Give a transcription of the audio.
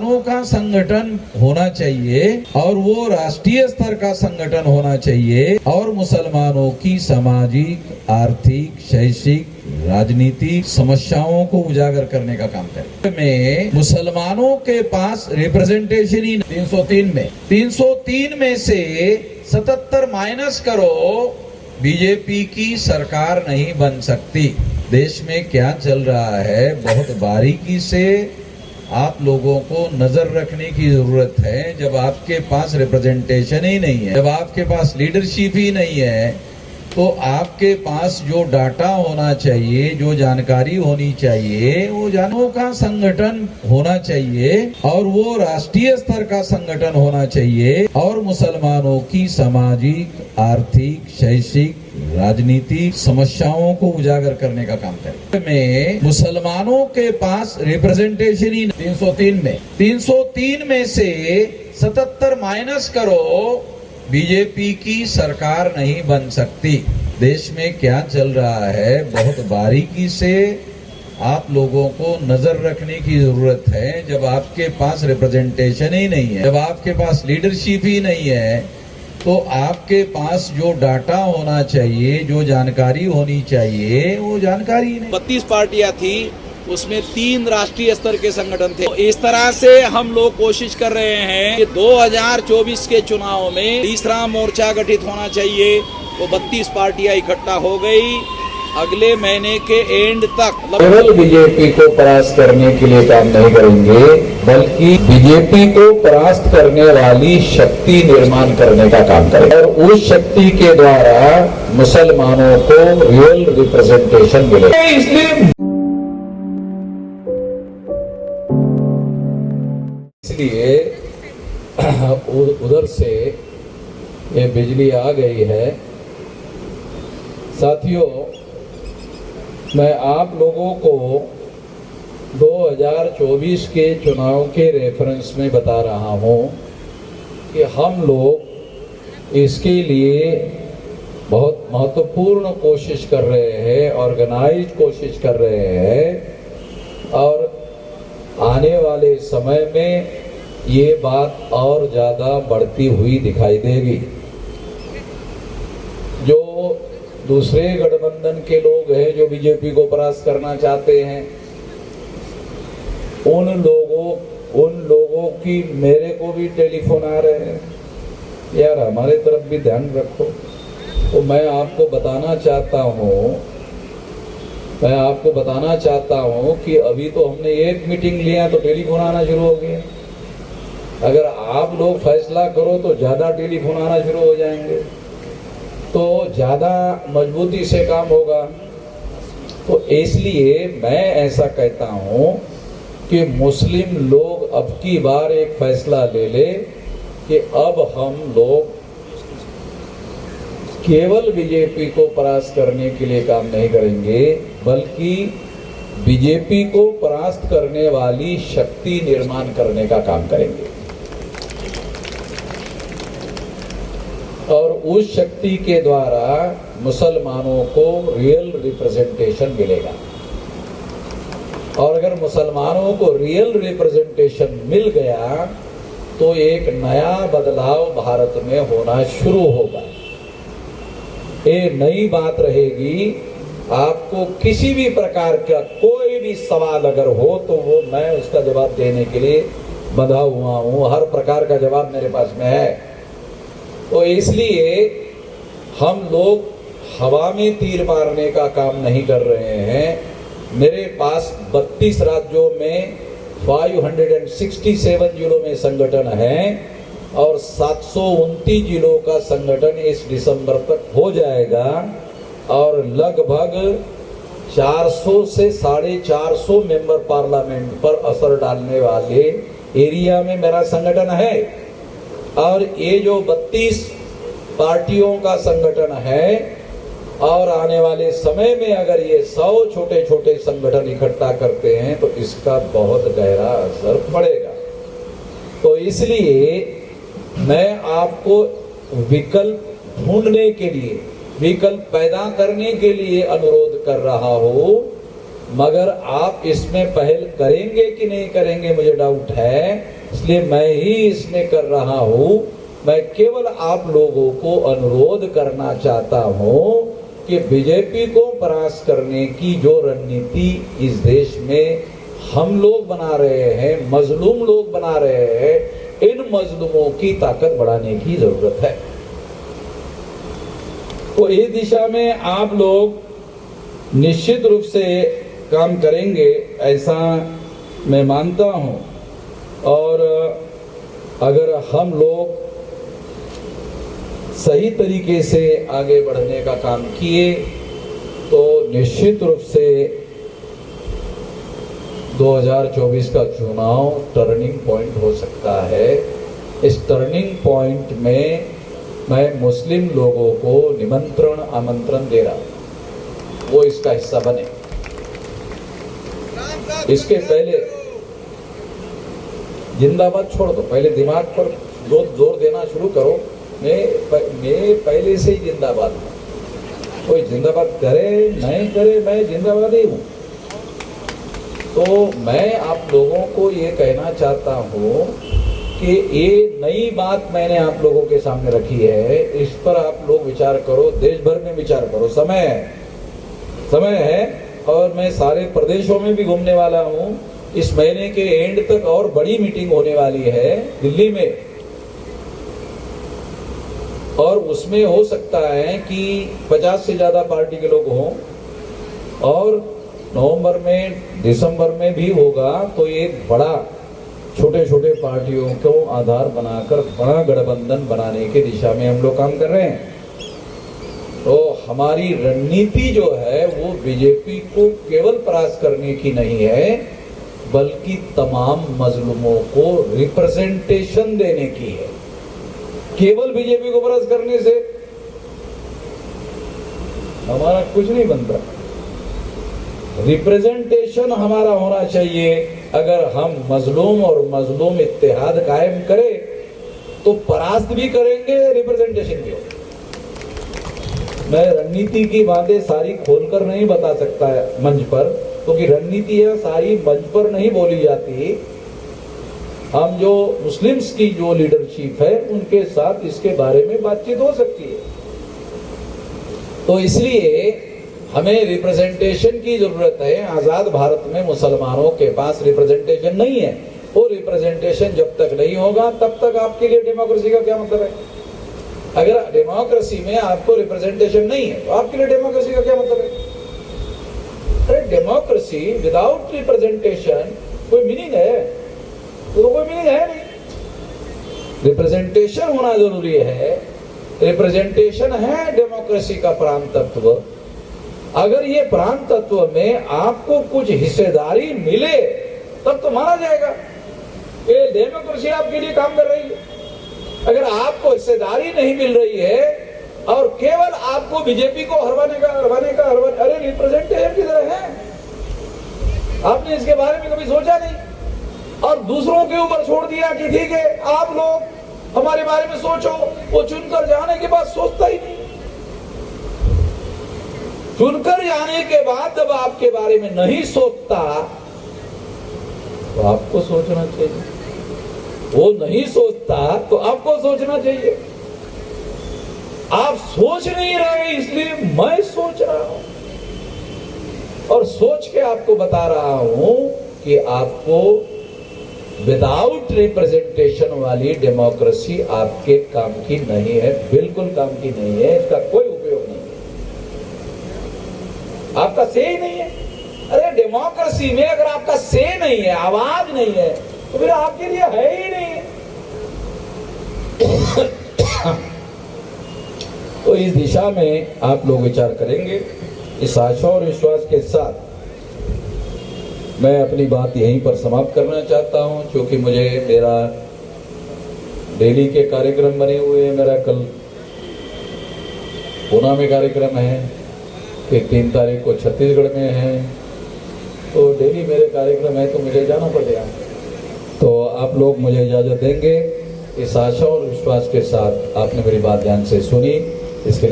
का संगठन होना चाहिए और वो राष्ट्रीय स्तर का संगठन होना चाहिए और मुसलमानों की सामाजिक, आर्थिक, शैक्षिक, राजनीतिक समस्याओं को उजागर करने का काम करे। में मुसलमानों के पास रिप्रेजेंटेशन ही 303 में से 77 माइनस करो, बीजेपी की सरकार नहीं बन सकती। देश में क्या चल रहा है बहुत बारीकी से आप लोगों को नजर रखने की जरूरत है। जब आपके पास रिप्रेजेंटेशन ही नहीं है, जब आपके पास लीडरशिप ही नहीं है, तो आपके पास जो डाटा होना चाहिए, जो जानकारी होनी चाहिए, वो जानों का संगठन होना चाहिए और वो राष्ट्रीय स्तर का संगठन होना चाहिए और मुसलमानों की सामाजिक, आर्थिक, शैक्षिक, राजनीतिक समस्याओं को उजागर करने का काम करे। में मुसलमानों के पास रिप्रेजेंटेशन ही 303 में से 77 माइनस करो, बीजेपी की सरकार नहीं बन सकती। देश में क्या चल रहा है बहुत बारीकी से आप लोगों को नजर रखने की जरूरत है। जब आपके पास रिप्रेजेंटेशन ही नहीं है, जब आपके पास लीडरशिप ही नहीं है, तो आपके पास जो डाटा होना चाहिए, जो जानकारी होनी चाहिए, वो जानकारी नहीं। 32 पार्टियां थी, उसमें 3 राष्ट्रीय स्तर के संगठन थे। तो इस तरह से हम लोग कोशिश कर रहे हैं कि 2024 के चुनाव में तीसरा मोर्चा गठित होना चाहिए। वो 32 पार्टियां इकट्ठा हो गई। अगले महीने के एंड तक केवल बीजेपी को परास्त करने के लिए काम नहीं करेंगे, बल्कि बीजेपी को परास्त करने वाली शक्ति निर्माण करने का काम करेंगे और उस शक्ति के द्वारा मुसलमानों को रियल रिप्रेजेंटेशन मिलेगा। इसलिए उधर से ये बिजली आ गई है। साथियों, मैं आप लोगों को 2024 के चुनाव के रेफरेंस में बता रहा हूं कि हम लोग इसके लिए बहुत महत्वपूर्ण कोशिश कर रहे हैं, ऑर्गेनाइज्ड कोशिश कर रहे हैं और आने वाले समय में ये बात और ज़्यादा बढ़ती हुई दिखाई देगी। जो दूसरे गठबंधन के लोग हैं जो बीजेपी को परास्त करना चाहते हैं, उन लोगों की मेरे को भी टेलीफोन आ रहे हैं, यार हमारे तरफ भी ध्यान रखो। तो मैं आपको बताना चाहता हूं कि अभी तो हमने एक मीटिंग लिया तो टेलीफोन आना शुरू हो गया। अगर आप लोग फैसला करो तो ज्यादा टेलीफोन आना शुरू हो जाएंगे, तो ज्यादा मजबूती से काम होगा। तो इसलिए मैं ऐसा कहता हूं कि मुस्लिम लोग अब की बार एक फैसला ले ले कि अब हम लोग केवल बीजेपी को परास्त करने के लिए काम नहीं करेंगे, बल्कि बीजेपी को परास्त करने वाली शक्ति निर्माण करने का काम करेंगे और उस शक्ति के द्वारा मुसलमानों को रियल रिप्रेजेंटेशन मिलेगा। और अगर मुसलमानों को रियल रिप्रेजेंटेशन मिल गया तो एक नया बदलाव भारत में होना शुरू होगा। ये नई बात रहेगी। आपको किसी भी प्रकार का कोई भी सवाल अगर हो तो वो मैं उसका जवाब देने के लिए बंधा हुआ हूँ। हर प्रकार का जवाब मेरे पास में है। तो इसलिए हम लोग हवा में तीर मारने का काम नहीं कर रहे हैं। मेरे पास 32 राज्यों में 567 जिलों में संगठन है और 729 जिलों का संगठन इस दिसंबर तक हो जाएगा और लगभग 400 से 450 मेंबर पार्लियामेंट पर असर डालने वाले एरिया में मेरा संगठन है। और ये जो 32 पार्टियों का संगठन है और आने वाले समय में अगर ये 100 छोटे छोटे संगठन इकट्ठा करते हैं तो इसका बहुत गहरा असर पड़ेगा। तो इसलिए मैं आपको विकल्प ढूंढने के लिए, विकल्प पैदा करने के लिए अनुरोध कर रहा हूं मगर आप इसमें पहल करेंगे कि नहीं करेंगे मुझे डाउट है, इसलिए मैं ही इसमें कर रहा हूं। मैं केवल आप लोगों को अनुरोध करना चाहता हूं कि बीजेपी को परास्त करने की जो रणनीति इस देश में हम लोग बना रहे हैं, मजलूम लोग बना रहे हैं, इन मजलूमों की ताकत बढ़ाने की जरूरत है। तो इस दिशा में आप लोग निश्चित रूप से काम करेंगे ऐसा मैं मानता हूं। और अगर हम लोग सही तरीके से आगे बढ़ने का काम किए तो निश्चित रूप से 2024 का चुनाव टर्निंग पॉइंट हो सकता है। इस टर्निंग पॉइंट में मैं मुस्लिम लोगों को निमंत्रण आमंत्रण दे रहा हूं, वो इसका हिस्सा बने। इसके पहले जिंदाबाद छोड़ दो, पहले दिमाग पर जोर देना शुरू करो। मैं पहले से ही जिंदाबाद हूं, कोई जिंदाबाद करे नहीं करे मैं जिंदाबाद ही हूं। तो मैं आप लोगों को ये कहना चाहता हूं कि ये नई बात मैंने आप लोगों के सामने रखी है, इस पर आप लोग विचार करो, देश भर में विचार करो। समय है और मैं सारे प्रदेशों में भी घूमने वाला हूं। इस महीने के एंड तक और बड़ी मीटिंग होने वाली है दिल्ली में, और उसमें हो सकता है कि 50 से ज्यादा पार्टी के लोग हों, और नवंबर में दिसंबर में भी होगा। तो एक बड़ा छोटे छोटे पार्टियों को आधार बनाकर बड़ा गठबंधन बनाने की दिशा में हम लोग काम कर रहे हैं। तो हमारी रणनीति जो है वो बीजेपी को केवल परास्त करने की नहीं है, बल्कि तमाम मजलूमों को रिप्रेजेंटेशन देने की है। केवल बीजेपी को परास्त करने से हमारा कुछ नहीं बनता। रिप्रेजेंटेशन हमारा होना चाहिए। अगर हम मजलूम और मजलूम इत्तेहाद कायम करें तो परास्त भी करेंगे, रिप्रेजेंटेशन भी होगा। मैं रणनीति की बातें सारी खोलकर नहीं बता सकता है मंच पर, क्योंकि रणनीति है सारी मंच पर नहीं बोली जाती। हम जो मुस्लिम्स की जो लीडरशिप है उनके साथ इसके बारे में बातचीत हो सकती है। तो इसलिए हमें रिप्रेजेंटेशन की जरूरत है। आजाद भारत में मुसलमानों के पास रिप्रेजेंटेशन नहीं है। वो रिप्रेजेंटेशन जब तक नहीं होगा तब तक आपके लिए डेमोक्रेसी का क्या मतलब है? अगर डेमोक्रेसी में आपको रिप्रेजेंटेशन नहीं है तो आपके लिए डेमोक्रेसी का क्या मतलब है? अरे डेमोक्रेसी विदाउट रिप्रेजेंटेशन कोई मीनिंग है? तो कोई मीनिंग है नहीं। रिप्रेजेंटेशन होना जरूरी है। रिप्रेजेंटेशन है डेमोक्रेसी का प्राण तत्व। अगर ये प्राण तत्व में आपको कुछ हिस्सेदारी मिले तब तो माना जाएगा ये डेमोक्रेसी आपके लिए काम कर रही है। अगर आपको हिस्सेदारी नहीं मिल रही है और केवल आपको बीजेपी को हरवाने का अरे रिप्रेजेंटेशन की तरह है, आपने इसके बारे में कभी सोचा नहीं और दूसरों के ऊपर छोड़ दिया कि ठीक है आप लोग हमारे बारे में सोचो। वो चुनकर जाने के बाद सोचता ही नहीं। चुनकर जाने के बाद जब आपके बारे में नहीं सोचता तो आपको सोचना चाहिए। वो नहीं सोचता तो आपको सोचना चाहिए। आप सोच नहीं रहे इसलिए मैं सोच रहा हूं और सोच के आपको बता रहा हूं कि आपको विदाउट रिप्रेजेंटेशन वाली डेमोक्रेसी आपके काम की नहीं है, बिल्कुल काम की नहीं है। इसका कोई उपयोग नहीं है, आपका से ही नहीं है। अरे डेमोक्रेसी में अगर आपका से नहीं है, आवाज नहीं है, तो फिर आपके लिए है ही नहीं। तो इस दिशा में आप लोग विचार करेंगे। इस आशा और विश्वास के साथ मैं अपनी बात यहीं पर समाप्त करना चाहता हूं, क्योंकि मुझे मेरा दिल्ली के कार्यक्रम बने हुए हैं। मेरा कल पूना में कार्यक्रम है, फिर 3 तारीख को छत्तीसगढ़ में है, तो दिल्ली मेरे कार्यक्रम है तो मुझे जाना पड़ेगा। तो आप लोग मुझे इजाजत देंगे। इस आशा और विश्वास के साथ आपने मेरी बात ध्यान से सुनी, इसके